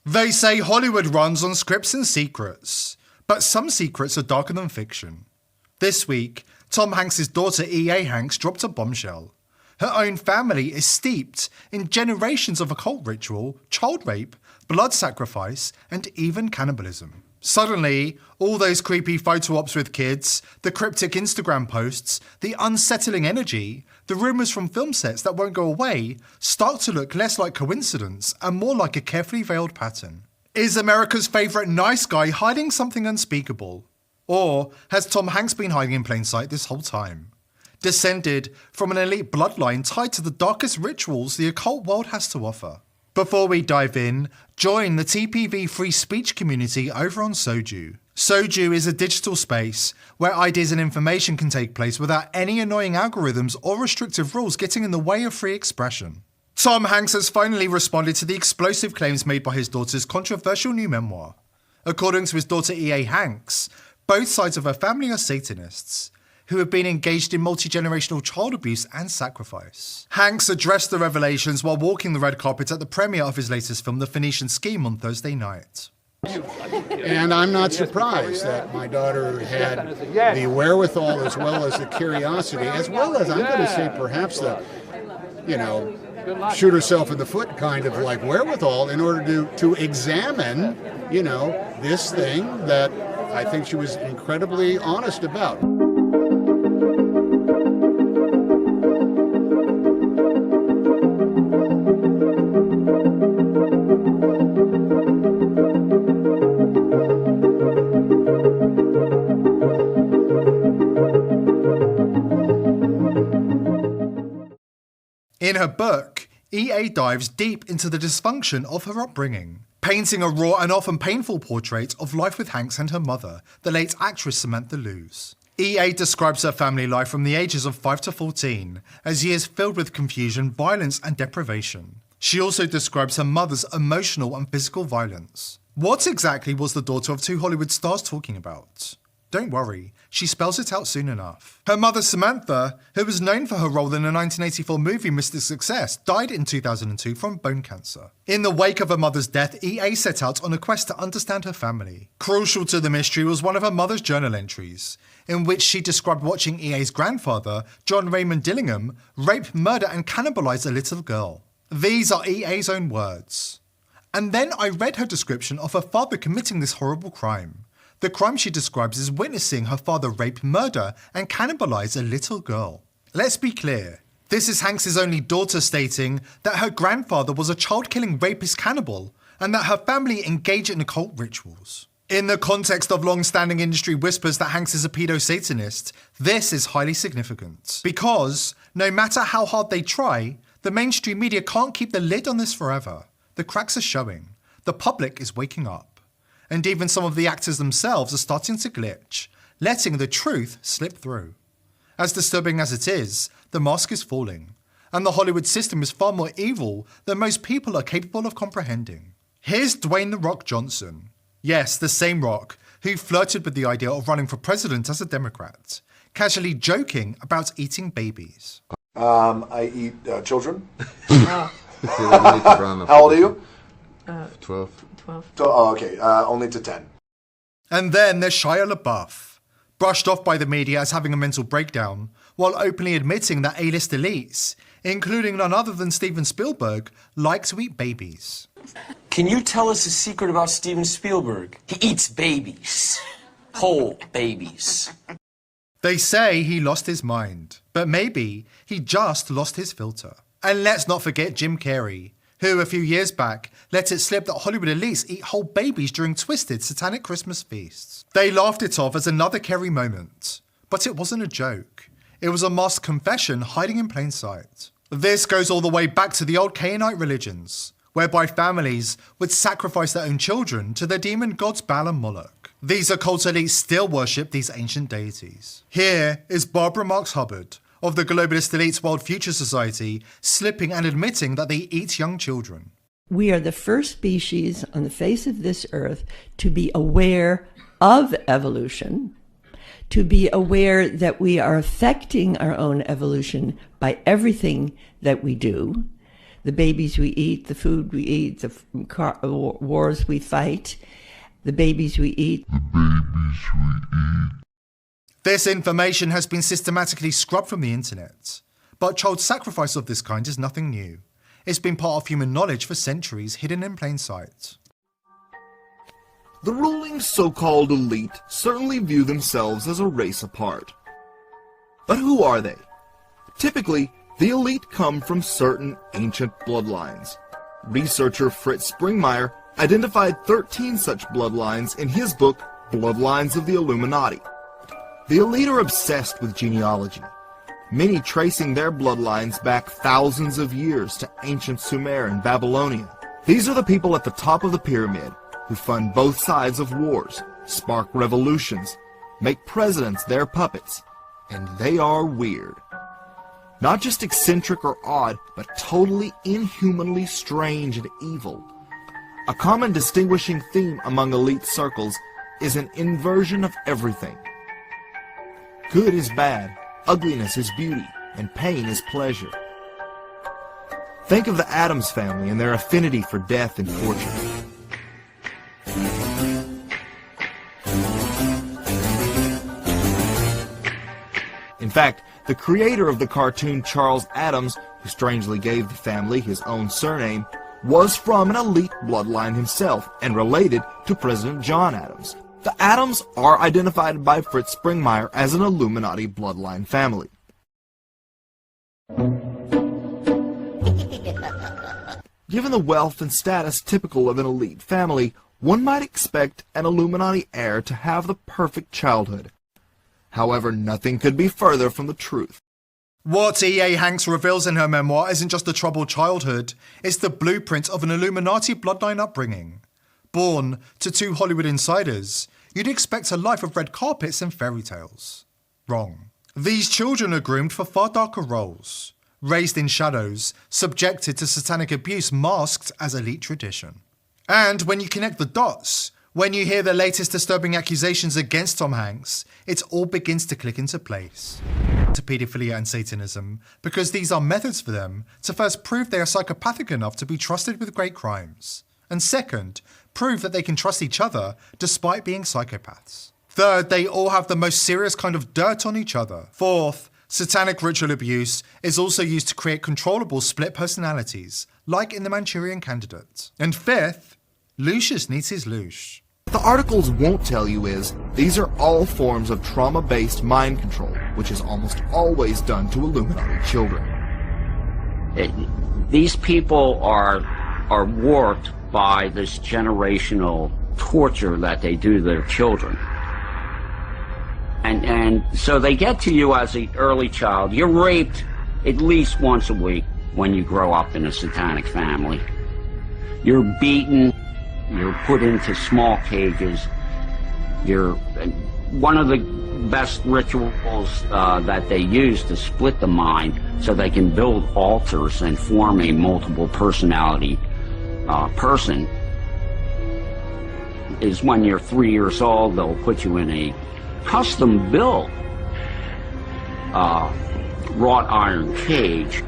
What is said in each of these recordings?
They say Hollywood runs on scripts and secrets, but some secrets are darker than fiction. This week, Tom Hanks' daughter E.A. Hanks dropped a bombshell. Her own family is steeped in generations of occult ritual, child rape, blood sacrifice, and even cannibalism. Suddenly, all those creepy photo ops with kids, the cryptic Instagram posts, the unsettling energy, the rumours from film sets that won't go away start to look less like coincidence and more like a carefully veiled pattern. Is America's favourite nice guy hiding something unspeakable? Or has Tom Hanks been hiding in plain sight this whole time? Descended from an elite bloodline tied to the darkest rituals the occult world has to offer. Before we dive in, join the TPV free speech community over on Soju. Soju is a digital space where ideas and information can take place without any annoying algorithms or restrictive rules getting in the way of free expression. Tom Hanks has finally responded to the explosive claims made by his daughter's controversial new memoir. According to his daughter E.A. Hanks, both sides of her family are Satanists, who have been engaged in multi-generational child abuse and sacrifice. Hanks addressed the revelations while walking the red carpet at the premiere of his latest film, The Phoenician Scheme, on Thursday night. And I'm not surprised that my daughter had the wherewithal as well as the curiosity, as well as, I'm going to say, perhaps the, shoot herself in the foot kind of like wherewithal in order to examine, this thing that I think she was incredibly honest about. In her book, E.A. dives deep into the dysfunction of her upbringing, painting a raw and often painful portrait of life with Hanks and her mother, the late actress Samantha Luz. E.A. describes her family life from the ages of 5 to 14 as years filled with confusion, violence, and deprivation. She also describes her mother's emotional and physical violence. What exactly was the daughter of two Hollywood stars talking about? Don't worry, she spells it out soon enough. Her mother Samantha, who was known for her role in the 1984 movie Mr. Success, died in 2002 from bone cancer. In the wake of her mother's death, E.A. set out on a quest to understand her family. Crucial to the mystery was one of her mother's journal entries, in which she described watching E.A.'s grandfather, John Raymond Dillingham, rape, murder and cannibalize a little girl. These are E.A.'s own words. And then I read her description of her father committing this horrible crime. The crime she describes is witnessing her father rape, murder, and cannibalize a little girl. Let's be clear, this is Hanks' only daughter stating that her grandfather was a child-killing rapist cannibal and that her family engage in occult rituals. In the context of long-standing industry whispers that Hanks is a pedo-Satanist, this is highly significant. Because, no matter how hard they try, the mainstream media can't keep the lid on this forever. The cracks are showing. The public is waking up. And even some of the actors themselves are starting to glitch, letting the truth slip through. As disturbing as it is, the mask is falling, and the Hollywood system is far more evil than most people are capable of comprehending. Here's Dwayne "The Rock" Johnson. Yes, the same Rock, who flirted with the idea of running for president as a Democrat, casually joking about eating babies. I eat children. How old are you? 12. Oh, okay. Only to 10. And then there's Shia LaBeouf, brushed off by the media as having a mental breakdown, while openly admitting that A-list elites, including none other than Steven Spielberg, like to eat babies. Can you tell us a secret about Steven Spielberg? He eats babies. Whole babies. They say he lost his mind, but maybe he just lost his filter. And let's not forget Jim Carrey, who a few years back let it slip that Hollywood elites eat whole babies during twisted satanic Christmas feasts. They laughed it off as another Carrey moment, but it wasn't a joke. It was a masked confession hiding in plain sight. This goes all the way back to the old Canaanite religions, whereby families would sacrifice their own children to their demon gods Baal and Moloch. These occult elites still worship these ancient deities. Here is Barbara Marx Hubbard, of the Globalist Elites World Future Society, slipping and admitting that they eat young children. We are the first species on the face of this earth to be aware of evolution, to be aware that we are affecting our own evolution by everything that we do, the babies we eat, the food we eat, the wars we fight, the babies we eat. This information has been systematically scrubbed from the internet. But child sacrifice of this kind is nothing new. It's been part of human knowledge for centuries, hidden in plain sight. The ruling so-called elite certainly view themselves as a race apart. But who are they? Typically, the elite come from certain ancient bloodlines. Researcher Fritz Springmeier identified 13 such bloodlines in his book, Bloodlines of the Illuminati. The elite are obsessed with genealogy, many tracing their bloodlines back thousands of years to ancient Sumer and Babylonia. These are the people at the top of the pyramid who fund both sides of wars, spark revolutions, make presidents their puppets, and they are weird. Not just eccentric or odd, but totally inhumanly strange and evil. A common distinguishing theme among elite circles is an inversion of everything. Good is bad, ugliness is beauty, and pain is pleasure. Think of the Addams family and their affinity for death and torture. In fact, the creator of the cartoon Charles Addams, who strangely gave the family his own surname, was from an elite bloodline himself and related to President John Adams. The Addams are identified by Fritz Springmeier as an Illuminati bloodline family. Given the wealth and status typical of an elite family, one might expect an Illuminati heir to have the perfect childhood. However, nothing could be further from the truth. What E.A. Hanks reveals in her memoir isn't just a troubled childhood, it's the blueprint of an Illuminati bloodline upbringing. Born to two Hollywood insiders, you'd expect a life of red carpets and fairy tales. Wrong. These children are groomed for far darker roles, raised in shadows, subjected to satanic abuse masked as elite tradition. And when you connect the dots, when you hear the latest disturbing accusations against Tom Hanks, it all begins to click into place. To paedophilia and Satanism, because these are methods for them to first prove they are psychopathic enough to be trusted with great crimes, and second, prove that they can trust each other despite being psychopaths. Third, they all have the most serious kind of dirt on each other. Fourth, satanic ritual abuse is also used to create controllable split personalities, like in the Manchurian Candidate. And fifth, Lucius needs his louche. What the articles won't tell you is, these are all forms of trauma-based mind control, which is almost always done to Illuminati children. These people are warped by this generational torture that they do to their children. And so they get to you as an early child. You're raped at least once a week when you grow up in a satanic family. You're beaten. You're put into small cages. One of the best rituals that they use to split the mind so they can build altars and form a multiple personality person is when you're 3 years old, they'll put you in a custom-built wrought iron cage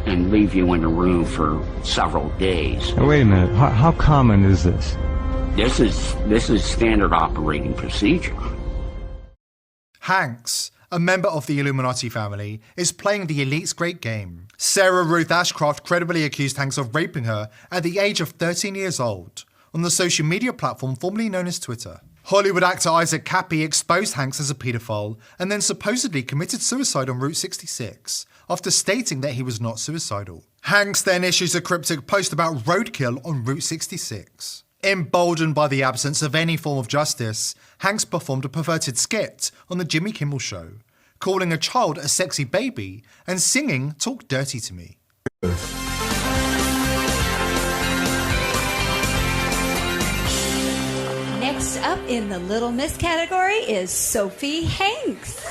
and leave you in a room for several days. Now, wait a minute. How common is this? This is standard operating procedure. Hanks, a member of the Illuminati family, is playing the elite's great game. Sarah Ruth Ashcroft credibly accused Hanks of raping her at the age of 13 years old on the social media platform formerly known as Twitter. Hollywood actor Isaac Cappy exposed Hanks as a paedophile and then supposedly committed suicide on Route 66 after stating that he was not suicidal. Hanks then issues a cryptic post about roadkill on Route 66. Emboldened by the absence of any form of justice, Hanks performed a perverted skit on The Jimmy Kimmel Show, calling a child a sexy baby and singing "Talk Dirty to Me." Next up in the Little Miss category is Sophie Hanks.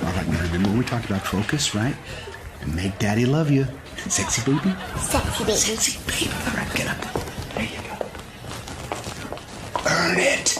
All right, Mary, remember we talked about Crocus, right? And make Daddy love you. Sexy baby? Sexy baby. Sexy baby. All right, get up. There you go. Earn it.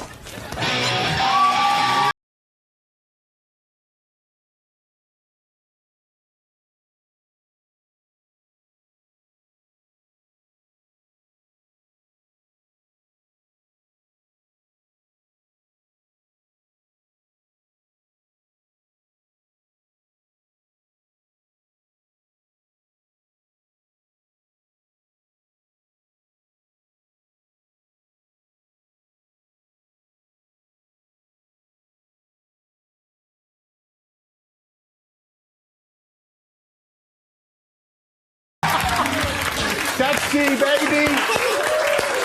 sexy baby.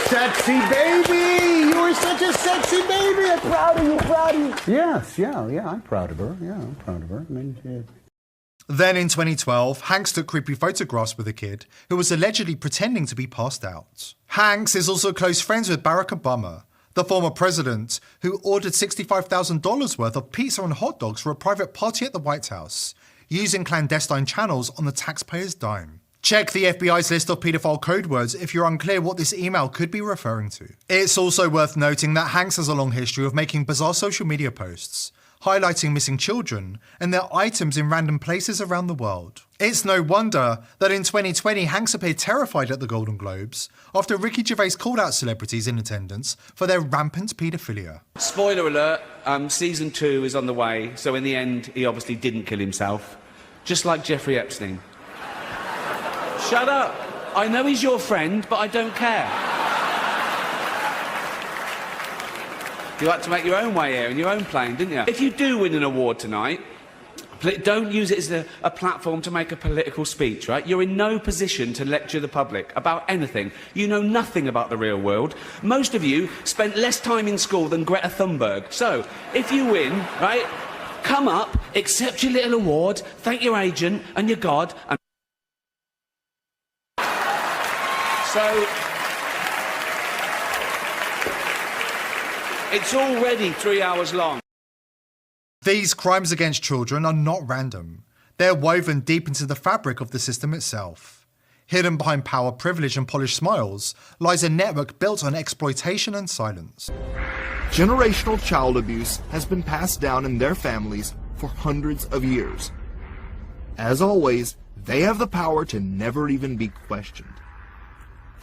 Sexy baby. You were such a sexy baby. I'm proud of you, proud of you. Yes, yeah, I'm proud of her. Yeah, I'm proud of her. I mean, yeah. Then in 2012, Hanks took creepy photographs with a kid who was allegedly pretending to be passed out. Hanks is also close friends with Barack Obama, the former president, who ordered $65,000 worth of pizza and hot dogs for a private party at the White House, using clandestine channels on the taxpayer's dime. Check the FBI's list of paedophile code words if you're unclear what this email could be referring to. It's also worth noting that Hanks has a long history of making bizarre social media posts, highlighting missing children and their items in random places around the world. It's no wonder that in 2020 Hanks appeared terrified at the Golden Globes after Ricky Gervais called out celebrities in attendance for their rampant paedophilia. Spoiler alert, season 2 is on the way, so in the end he obviously didn't kill himself, just like Jeffrey Epstein. Shut up! I know he's your friend, but I don't care. You had to make your own way here in your own plane, didn't you? If you do win an award tonight, don't use it as a platform to make a political speech, right? You're in no position to lecture the public about anything. You know nothing about the real world. Most of you spent less time in school than Greta Thunberg. So, if you win, right, come up, accept your little award, thank your agent and your God, and... So... It's already 3 hours long. These crimes against children are not random. They're woven deep into the fabric of the system itself. Hidden behind power, privilege and polished smiles lies a network built on exploitation and silence. Generational child abuse has been passed down in their families for hundreds of years. As always, they have the power to never even be questioned.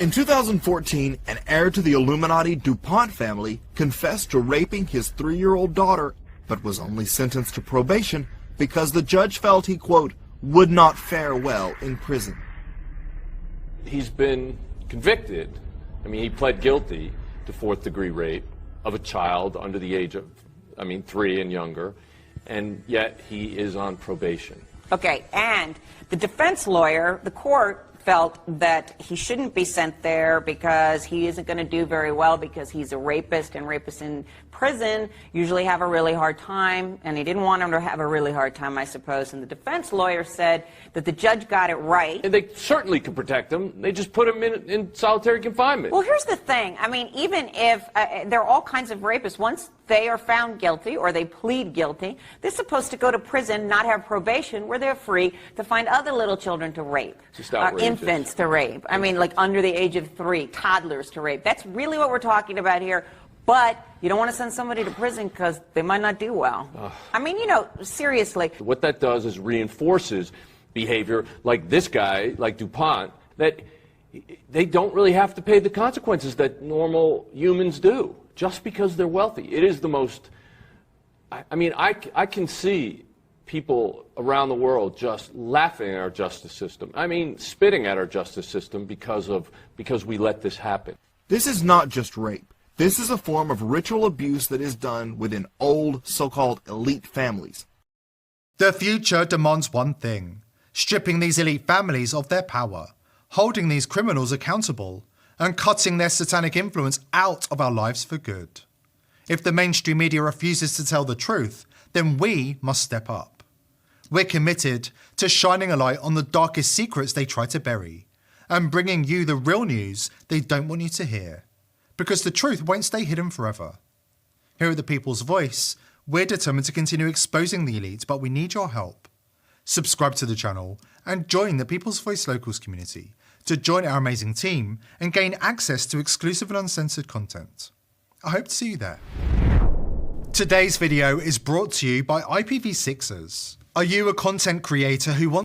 In 2014, an heir to the Illuminati DuPont family confessed to raping his 3-year-old daughter, but was only sentenced to probation because the judge felt he, quote, would not fare well in prison. He's been convicted. I mean, he pled guilty to 4th-degree rape of a child under the age of, 3 and younger, and yet he is on probation. Okay, and the defense lawyer, the court, felt that he shouldn't be sent there because he isn't going to do very well because he's a rapist, and rapists in prison usually have a really hard time, and he didn't want him to have a really hard time, I suppose. And the defense lawyer said that the judge got it right. And they certainly could protect him. They just put him in solitary confinement. Well, here's the thing. I mean, even if there are all kinds of rapists, once they are found guilty or they plead guilty, they're supposed to go to prison, not have probation, where they're free to find other little children to rape, infants to rape. I mean, like under the age of 3, toddlers to rape. That's really what we're talking about here. But you don't want to send somebody to prison because they might not do well. I mean, you know, seriously. What that does is reinforces behavior like this guy, like DuPont, that they don't really have to pay the consequences that normal humans do, just because they're wealthy. It is the most, I can see people around the world just laughing at our justice system. I mean, spitting at our justice system because we let this happen. This is not just rape. This is a form of ritual abuse that is done within old, so-called elite families. The future demands one thing: stripping these elite families of their power, holding these criminals accountable, and cutting their satanic influence out of our lives for good. If the mainstream media refuses to tell the truth, then we must step up. We're committed to shining a light on the darkest secrets they try to bury, and bringing you the real news they don't want you to hear. Because the truth won't stay hidden forever. Here at The People's Voice, we're determined to continue exposing the elite, but we need your help. Subscribe to the channel and join the People's Voice Locals community to join our amazing team and gain access to exclusive and uncensored content. I hope to see you there. Today's video is brought to you by IPv6ers. Are you a content creator who wants